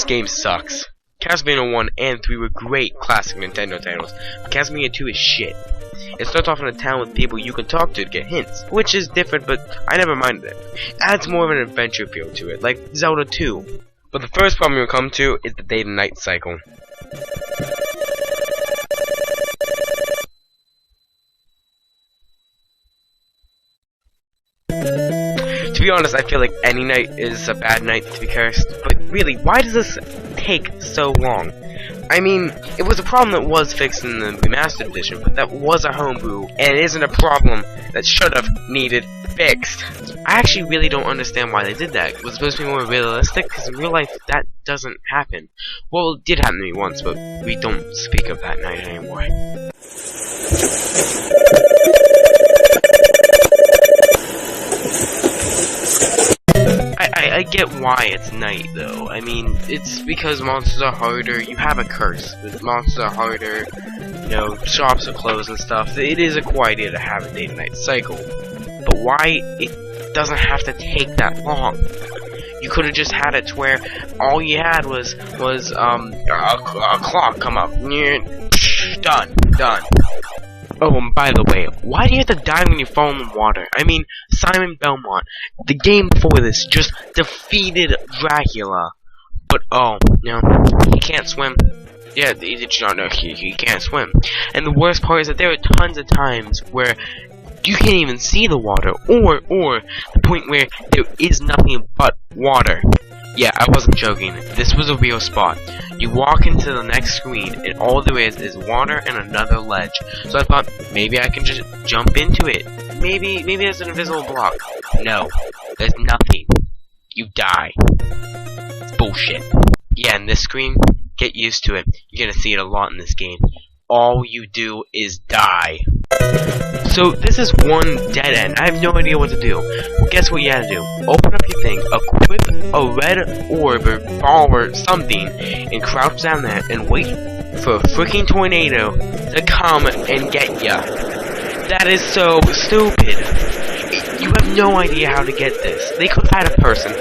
This game sucks. Castlevania 1 and 3 were great classic Nintendo titles, but Castlevania 2 is shit. It starts off in a town with people you can talk to get hints, which is different, but I never minded it. Adds more of an adventure feel to it, like Zelda 2. But the first problem you'll come to is the day to night cycle. To be honest, I feel like any night is a bad night to be cursed, but really, why does this take so long? I mean, it was a problem that was fixed in the remastered edition, but that was a homebrew, and it isn't a problem that should have needed fixed. I actually really don't understand why they did that. It was supposed to be more realistic, because in real life, that doesn't happen. Well, it did happen to me once, but we don't speak of that night anymore. I get why it's night, though. I mean, it's because monsters are harder. You have a curse. Monsters are harder. You know, shops are closed and stuff. It is a cool idea to have a day-to-night cycle. But why it doesn't have to take that long? You could have just had it to where all you had was a clock come up. Done. Oh, and by the way, why do you have to die when you fall in the water? I mean, Simon Belmont, the game before this, just defeated Dracula. But, oh, no, he can't swim. Yeah, did you not know he can't swim? And the worst part is that there are tons of times where you can't even see the water, or the point where there is nothing but water. Yeah, I wasn't joking. This was a real spot. You walk into the next screen, and all there is water and another ledge. So I thought, maybe I can just jump into it. Maybe there's an invisible block. No, there's nothing. You die. It's bullshit. Yeah, and this screen, get used to it. You're gonna see it a lot in this game. All you do is die. So this is one dead end. I have no idea what to do. Well, guess what you gotta do? Open up your thing, equip a red orb or ball or something, and crouch down there and wait for a freaking tornado to come and get ya. That is so stupid. You have no idea how to get this. They could have had a person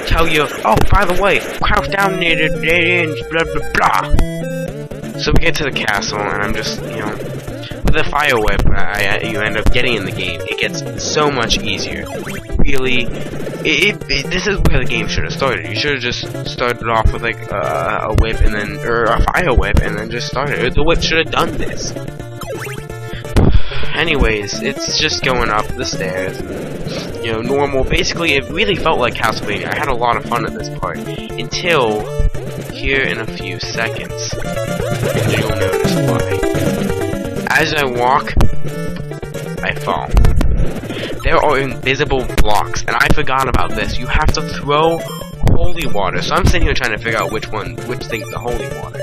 tell you, oh, by the way, crouch down near the dead ends, blah blah blah. So we get to the castle, and I'm just, you know, with the fire whip you end up getting in the game, it gets so much easier. Really, this is where the game should have started. You should have just started off with like a whip and then, or a fire whip, and then just started. The whip should have done this. Anyways, it's just going up the stairs, and, you know, normal. Basically, it really felt like Castlevania. I had a lot of fun at this part until here in a few seconds, and you'll notice why. As I walk, I fall. There are invisible blocks, and I forgot about this. You have to throw holy water. So I'm sitting here trying to figure out which thing's the holy water.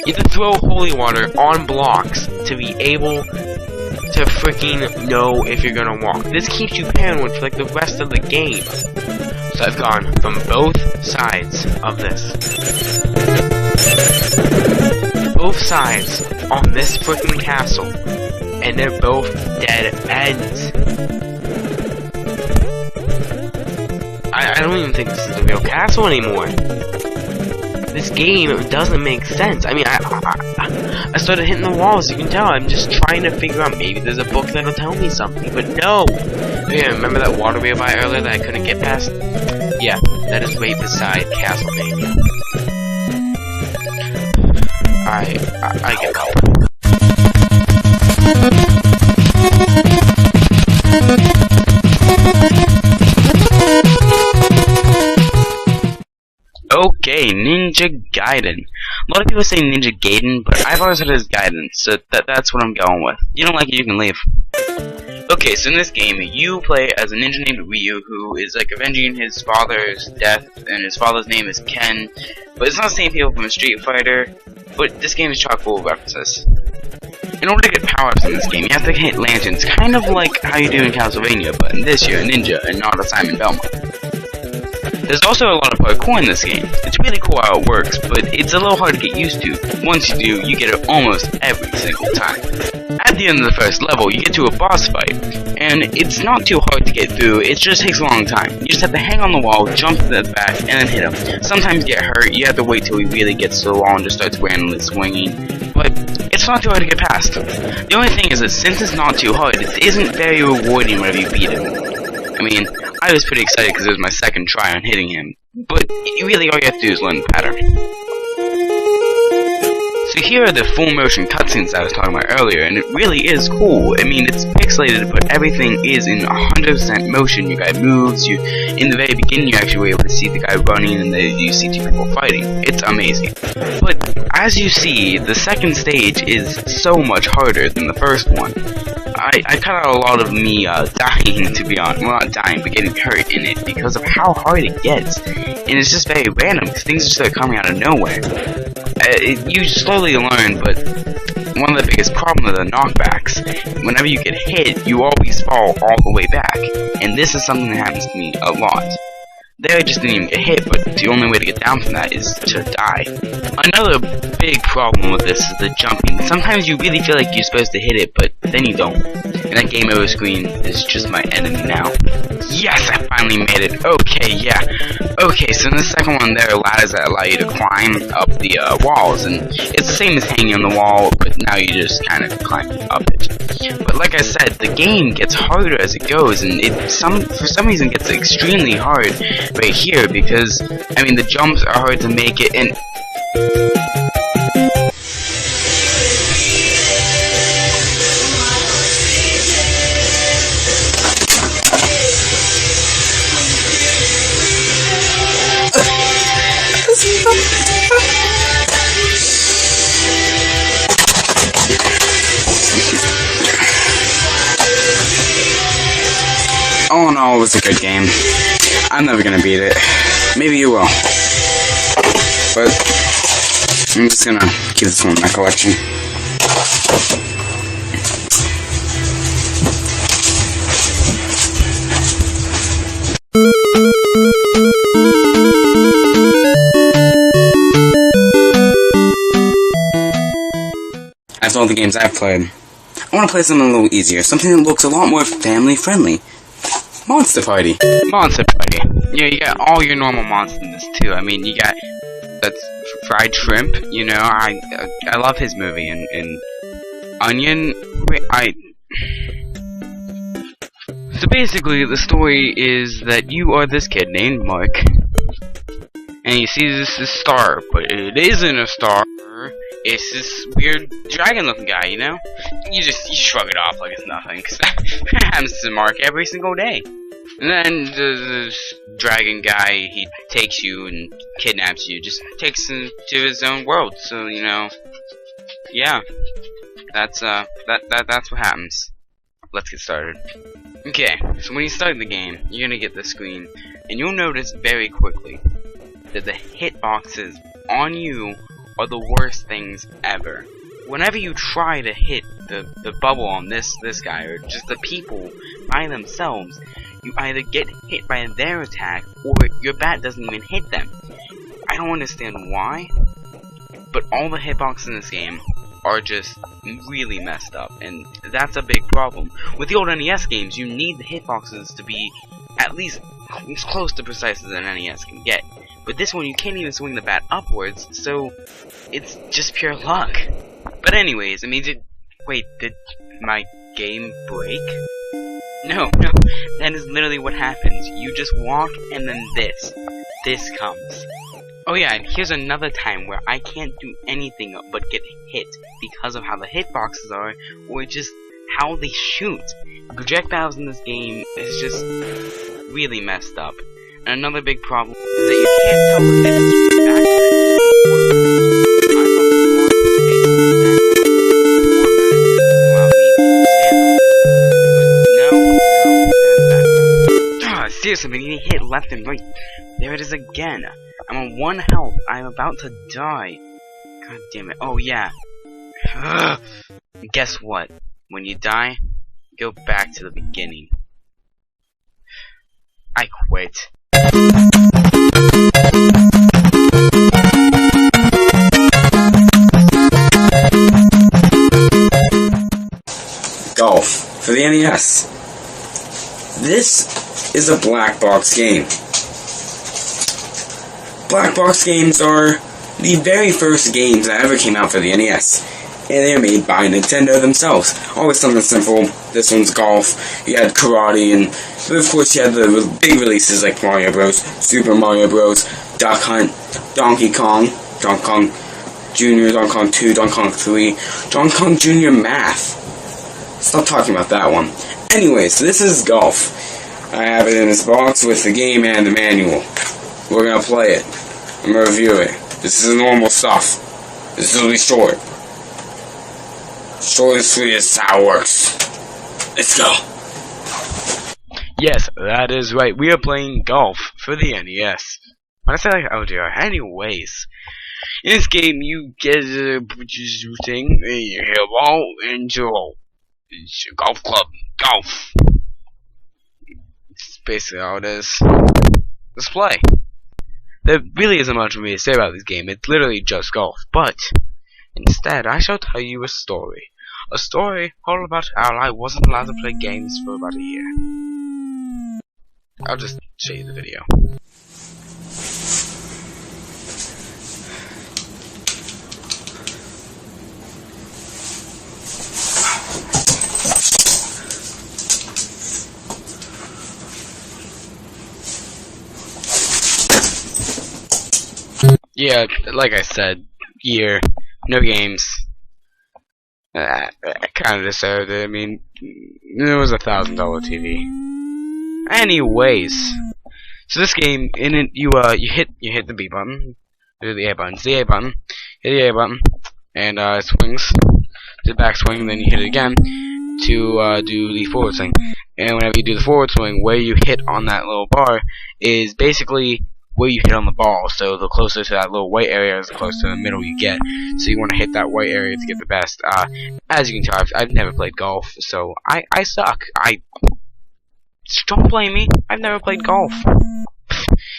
You have to throw holy water on blocks to be able to freaking know if you're gonna walk. This keeps you paranoid for like the rest of the game. So I've gone from both sides of this. Both sides on this freaking castle, and they're both dead ends. I don't even think this is a real castle anymore. This game doesn't make sense. I mean, I started hitting the walls, you can tell. I'm just trying to figure out, maybe there's a book that'll tell me something, but no! Yeah, remember that water we were by earlier that I couldn't get past? Yeah, that is right beside Castlevania. I give up. Okay, Ninja Gaiden. A lot of people say Ninja Gaiden, but I've always heard it as Gaiden, so that's what I'm going with. You don't like it, you can leave. Okay, so in this game, you play as a ninja named Ryu, who is like avenging his father's death, and his father's name is Ken. But it's not the same people from a Street Fighter, but this game is chock full of references. In order to get power-ups in this game, you have to hit lanterns, kind of like how you do in Castlevania, but in this you're a ninja and not a Simon Belmont. There's also a lot of parkour in this game. It's really cool how it works, but it's a little hard to get used to. Once you do, you get it almost every single time. At the end of the first level, you get to a boss fight, and it's not too hard to get through, it just takes a long time. You just have to hang on the wall, jump to the back, and then hit him. Sometimes you get hurt, you have to wait till he really gets to the wall and just starts randomly swinging, but it's not too hard to get past. The only thing is that since it's not too hard, it isn't very rewarding whenever you beat him. I mean, I was pretty excited because it was my second try on hitting him, but really all you have to do is learn the pattern. So here are the full motion cutscenes I was talking about earlier, and it really is cool. I mean, it's pixelated, but everything is in 100% motion. Your guy moves, in the very beginning you actually were able to see the guy running, and then you see two people fighting. It's amazing. But as you see, the second stage is so much harder than the first one. I cut out a lot of me dying, to be honest. Well, not dying, but getting hurt in it because of how hard it gets. And it's just very random, because things just start coming out of nowhere. You slowly learn, but one of the biggest problems are the knockbacks. Whenever you get hit, you always fall all the way back. And this is something that happens to me a lot. There I just didn't even get hit, but the only way to get down from that is to die. Another big problem with this is the jumping. Sometimes you really feel like you're supposed to hit it, but then you don't. And that game over screen is just my enemy now. Yes, I finally made it. Okay, yeah. Okay, so in the second one there are ladders that allow you to climb up the walls, and it's the same as hanging on the wall, but now you just kind of climb up it. But like I said, the game gets harder as it goes, and for some reason gets extremely hard right here, because, I mean, the jumps are hard to make it, and all in all, it was a good game. I'm never gonna beat it. Maybe you will. But I'm just gonna keep this one in my collection. After all the games I've played, I want to play something a little easier. Something that looks a lot more family-friendly. Monster Party. Monster Party. Yeah, you got all your normal monsters in this too. I mean, you got that's fried shrimp. You know, I love his movie, and onion. Wait, So basically, the story is that you are this kid named Mark, and you see this star, but it isn't a star. It's this weird dragon-looking guy, you know? You shrug it off like it's nothing, because that happens to Mark every single day. And then the dragon guy, he takes you and kidnaps you, just takes you to his own world. So, you know, yeah, that's what happens. Let's get started. Okay, so when you start the game, you're gonna get the screen, and you'll notice very quickly that the hitboxes on you are the worst things ever. Whenever you try to hit the bubble on this guy, or just the people by themselves, you either get hit by their attack, or your bat doesn't even hit them. I don't understand why, but all the hitboxes in this game are just really messed up, and that's a big problem. With the old NES games, you need the hitboxes to be at least as close to precise as an NES can get. But this one, you can't even swing the bat upwards, so it's just pure luck. But anyways, I mean, wait, did my game break? No, that is literally what happens. You just walk, and then this comes. Oh yeah, and here's another time where I can't do anything but get hit because of how the hitboxes are, or just how they shoot. Projectiles in this game is just really messed up. And another big problem is that you can't tell if it's seriously, I'm getting hit left and right. There it is again. I'm on 1 health. I'm about to die. God damn it. Oh yeah. Ugh. Guess what? When you die, go back to the beginning. I quit. for the NES. This is a black box game. Black box games are the very first games that ever came out for the NES. And they're made by Nintendo themselves. Always something simple. This one's golf. You had karate, and of course you had the big releases like Mario Bros, Super Mario Bros, Duck Hunt, Donkey Kong Jr., Donkey Kong 2, Donkey Kong 3, Donkey Kong Jr. Math. Stop talking about that one. Anyways, this is golf. I have it in this box with the game and the manual. We're gonna play it. I'm gonna review it. This is normal stuff. This will be short. Short and sweet is how it works. Let's go. Yes, that is right. We are playing golf for the NES. When I say like, oh dear. Anyways, in this game, you get a thing, you hit a ball into a golf club. Golf. It's basically how it is. Let's play. There really isn't much for me to say about this game. It's literally just golf. But instead, I shall tell you a story. A story all about how I wasn't allowed to play games for about a year. I'll just show you the video. Yeah, like I said, year, no games. Kind of deserved it. I mean, it was $1,000 TV. Anyways, so this game, in it, you hit the B button, do the A button, it's the A button, hit the A button, and it swings, do the back swing, then you hit it again to do the forward swing. And whenever you do the forward swing, where you hit on that little bar is basically where you hit on the ball. So the closer to that little white area is the closer to the middle you get. So you want to hit that white area to get the best. As you can tell, I've never played golf, so I suck. Don't blame me. I've never played golf.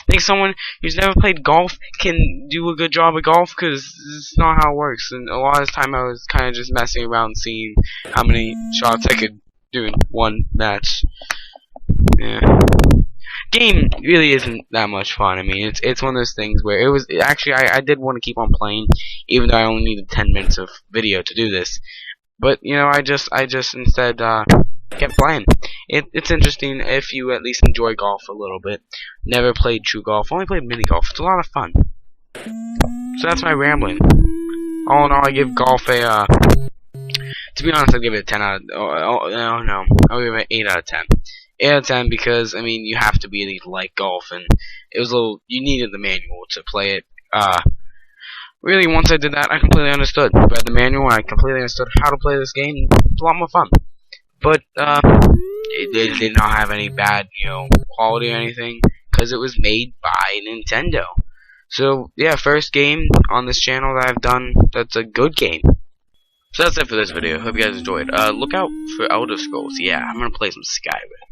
Think someone who's never played golf can do a good job at golf? Because it's not how it works. And a lot of the time I was kind of just messing around, seeing how many shots I could do in one match. Yeah. Game really isn't that much fun. I mean, it's one of those things where actually I did want to keep on playing, even though I only needed 10 minutes of video to do this. But you know, I just instead kept playing. It's interesting if you at least enjoy golf a little bit. Never played true golf, only played mini golf. It's a lot of fun. So that's my rambling. All in all, I give golf a to be honest, I'd give it a 10 out of no, I'll give it an 8 out of 10. 8 out of 10 because, I mean, you have to be like golf, and it was you needed the manual to play it. Really, once I did that, I completely understood. Read the manual, and I completely understood how to play this game. It's a lot more fun. But, it did not have any bad, quality or anything, because it was made by Nintendo. So, yeah, first game on this channel that I've done that's a good game. So that's it for this video. Hope you guys enjoyed. Look out for Elder Scrolls. Yeah, I'm gonna play some Skyrim.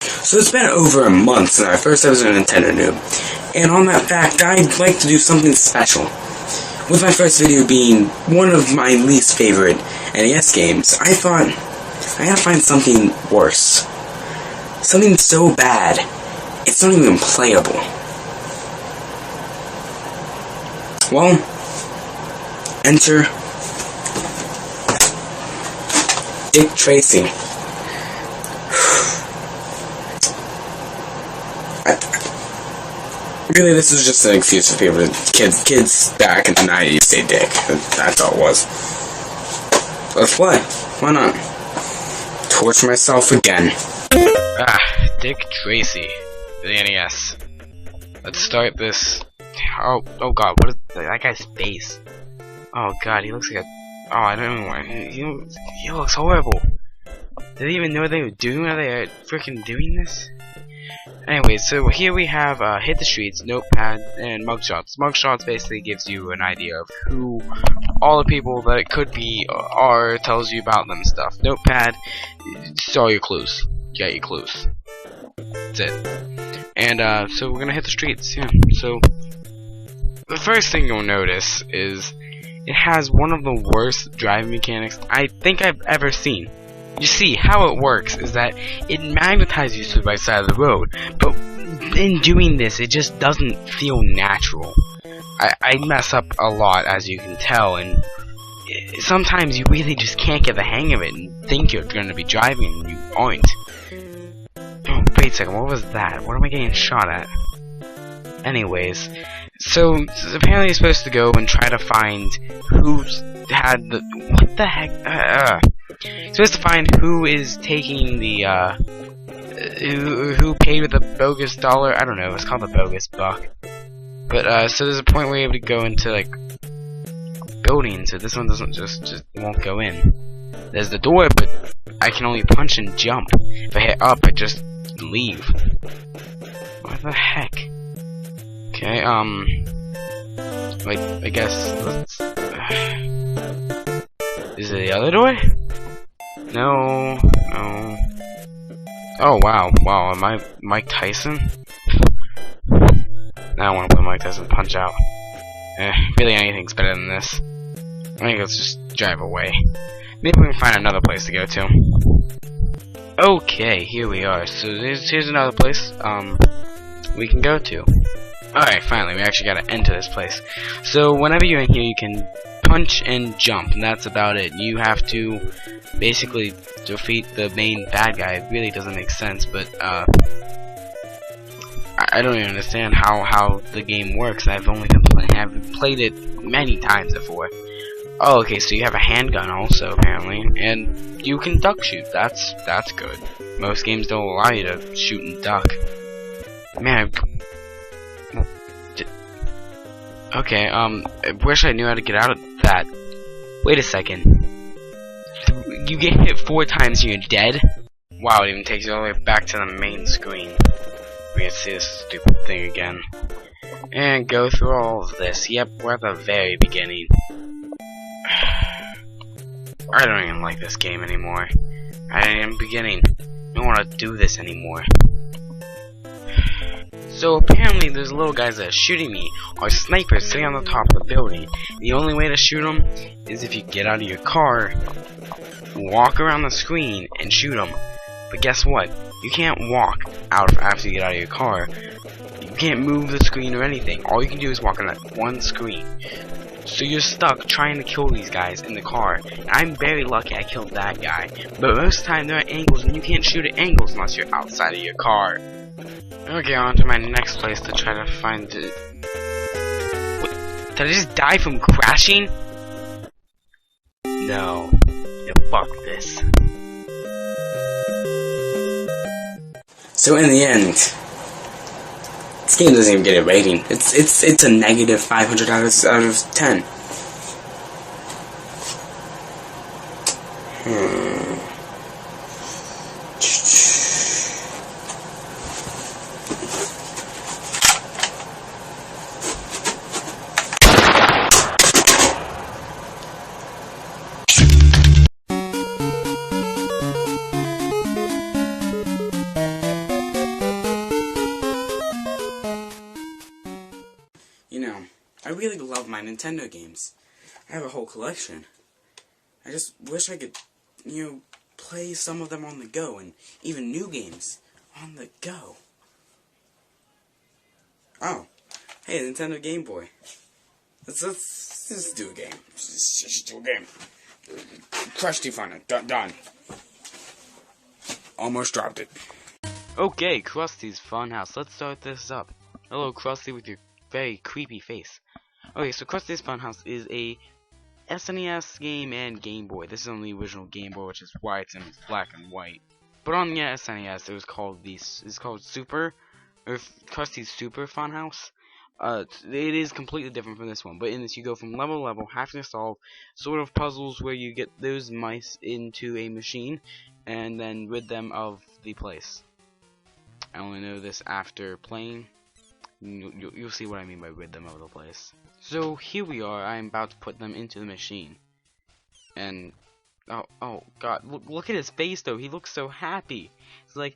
So it's been over a month since I first was a Nintendo Noob, and on that fact, I'd like to do something special. With my first video being one of my least favorite NES games, I thought I gotta find something worse. Something so bad, it's not even playable. Well, enter Dick Tracy. Really, this is just an excuse for people kids back in the 90s say dick. That's all it was. Let's play. Why not? Torture myself again. Dick Tracy, the NES. Let's start this. Oh god, what is that guy's face? Oh god, he looks like I don't even want. He looks horrible. Did they even know what they were doing? Are they freaking doing this? Anyway, so here we have Hit the Streets, Notepad, and Mugshots. Mugshots basically gives you an idea of who all the people that it could be are, tells you about them and stuff. Notepad, it's all your clues. You got your clues. That's it. And so we're gonna hit the streets. Yeah. So the first thing you'll notice is it has one of the worst driving mechanics I think I've ever seen. You see, how it works is that it magnetizes you to the right side of the road, but in doing this, it just doesn't feel natural. I mess up a lot, as you can tell, and sometimes you really just can't get the hang of it and think you're going to be driving and you aren't. Oh, wait a second, what was that? What am I getting shot at? Anyways, so apparently you're supposed to go and try to find who's had the... What the heck? You're supposed to find who is taking the, who paid with a bogus dollar. I don't know, it's called a bogus buck. But, so there's a point where you're able to go into, like, buildings, so this one doesn't just won't go in. There's the door, but I can only punch and jump. If I hit up, I just leave. What the heck? Okay, wait, I guess, let's, is it the other door? No, no. Oh, wow, am I Mike Tyson? Now I want to play Mike Tyson Punch Out. Really anything's better than this. I think let's just drive away. Maybe we can find another place to go to. Okay, here we are. So here's another place we can go to. Alright, finally, we actually gotta enter this place. So whenever you're in here, you can punch and jump, and that's about it. You have to basically defeat the main bad guy. It really doesn't make sense, but I don't even understand how the game works. I've only played it many times before. Oh, okay, so you have a handgun also, apparently, and you can duck shoot. That's good. Most games don't allow you to shoot and duck. Man, okay, I wish I knew how to get out of that. Wait a second. You get hit 4 times and you're dead? Wow, it even takes you all the way back to the main screen. We can see this stupid thing again. And go through all of this. Yep, we're at the very beginning. I don't even like this game anymore. I am beginning. I don't want to do this anymore. So apparently those little guys that are shooting me are snipers sitting on the top of the building. The only way to shoot them is if you get out of your car, walk around the screen, and shoot them. But guess what? You can't walk out after you get out of your car. You can't move the screen or anything. All you can do is walk on that one screen. So you're stuck trying to kill these guys in the car. And I'm very lucky I killed that guy. But most of the time they're at angles and you can't shoot at angles unless you're outside of your car. Okay, on to my next place to try to find it. What? Did I just die from crashing? No. Yeah, fuck this. So in the end, this game doesn't even get a rating. It's a negative 500 out of 10. You know, I really love my Nintendo games. I have a whole collection. I just wish I could, you know, play some of them on the go, and even new games on the go. Oh, hey, Nintendo Game Boy. Let's just do a game. Let's just do a game. Krusty Fun. Done. Almost dropped it. Okay, Krusty's Funhouse. Let's start this up. Hello, Krusty, with your very creepy face. Okay, so Krusty's Funhouse is a SNES game and Game Boy. This is on the original Game Boy, which is why it's in black and white. But on the SNES, it was called Super, or Krusty's Super Funhouse. It is completely different from this one, but in this you go from level to level, having to solve sort of puzzles where you get those mice into a machine and then rid them of the place. I only know this after playing. You'll see what I mean by rid them of the place. So here we are. I'm about to put them into the machine, and Oh God! Look at his face though. He looks so happy. He's like,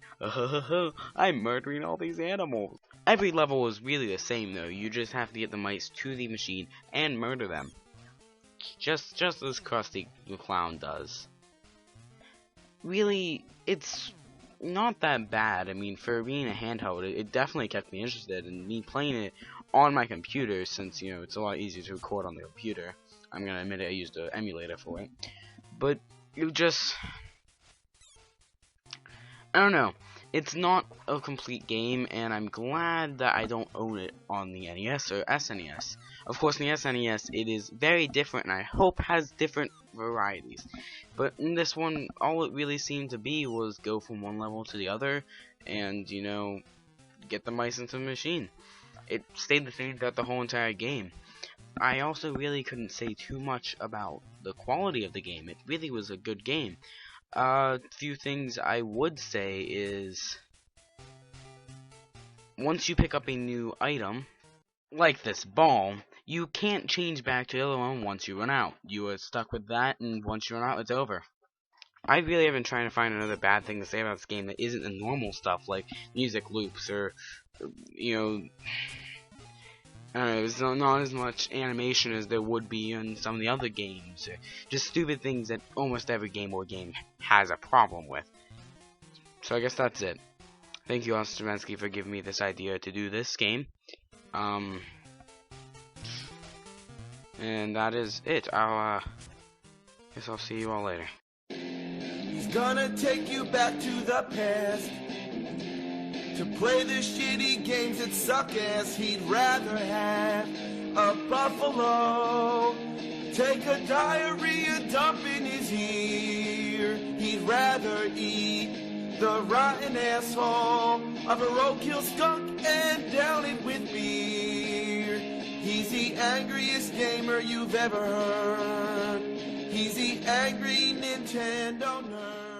I'm murdering all these animals. Every level is really the same though. You just have to get the mice to the machine and murder them. Just as Krusty the Clown does. Really, it's not that bad. I mean, for being a handheld, it definitely kept me interested. And me playing it on my computer, since, you know, it's a lot easier to record on the computer. I'm gonna admit it, I used an emulator for it. But, it just... I don't know. It's not a complete game, and I'm glad that I don't own it on the NES or SNES. Of course, in the SNES, it is very different, and I hope has different varieties. But in this one, all it really seemed to be was go from one level to the other, and, you know, get the mice into the machine. It stayed the same throughout the whole entire game. I also really couldn't say too much about the quality of the game. It really was a good game. Few things I would say is, once you pick up a new item, like this ball, you can't change back to the other one once you run out. You are stuck with that, and once you run out, it's over. I really have been trying to find another bad thing to say about this game that isn't the normal stuff, like music loops, or, you know, I don't know, there's not as much animation as there would be in some of the other games, or just stupid things that almost every Game Boy game has a problem with. So I guess that's it. Thank you, Ostromensky, for giving me this idea to do this game. And that is it. Guess I'll see you all later. He's gonna take you back to the past to play the shitty games that suck ass. He'd rather have a buffalo take a diarrhea dump in his ear. He'd rather eat the rotten asshole of a roadkill skunk and down it with beer. He's the angriest gamer you've ever heard. He's the angry Nintendo nerd.